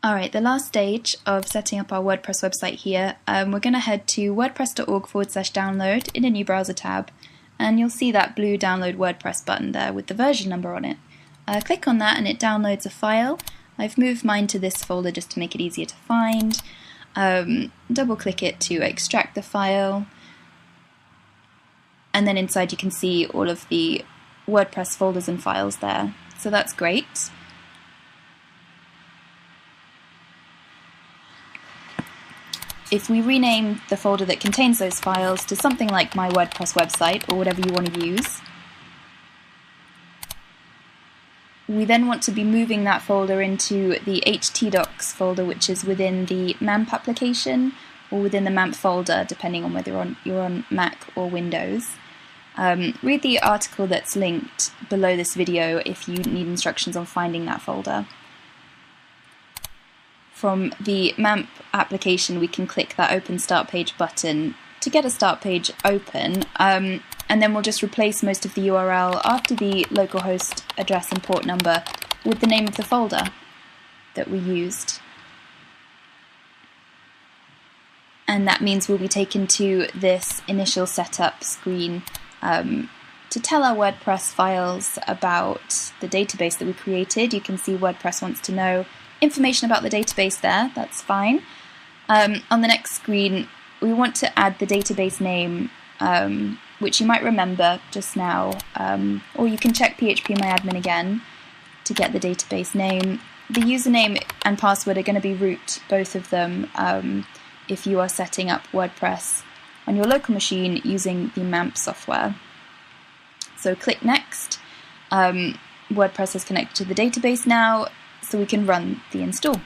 Alright, the last stage of setting up our WordPress website here, we're going to head to wordpress.org/download in a new browser tab, and you'll see that blue download WordPress button there with the version number on it. Click on that and it downloads a file. I've moved mine to this folder just to make it easier to find. Double click it to extract the file, and then inside you can see all of the WordPress folders and files there, so that's great. If we rename the folder that contains those files to something like my WordPress website or whatever you want to use, we then want to be moving that folder into the htdocs folder, which is within the MAMP application or within the MAMP folder, depending on whether you're on Mac or Windows. Read the article that's linked below this video if you need instructions on finding that folder. From the MAMP application, we can click that Open Start Page button to get a start page open, and then we'll just replace most of the URL after the localhost address and port number with the name of the folder that we used. And that means we'll be taken to this initial setup screen to tell our WordPress files about the database that we created. You can see WordPress wants to know information about the database there, that's fine. On the next screen, we want to add the database name, which you might remember just now, or you can check phpMyAdmin again to get the database name. The username and password are going to be root, both of them, if you are setting up WordPress on your local machine using the MAMP software. So click Next. WordPress is connected to the database now, so we can run the install.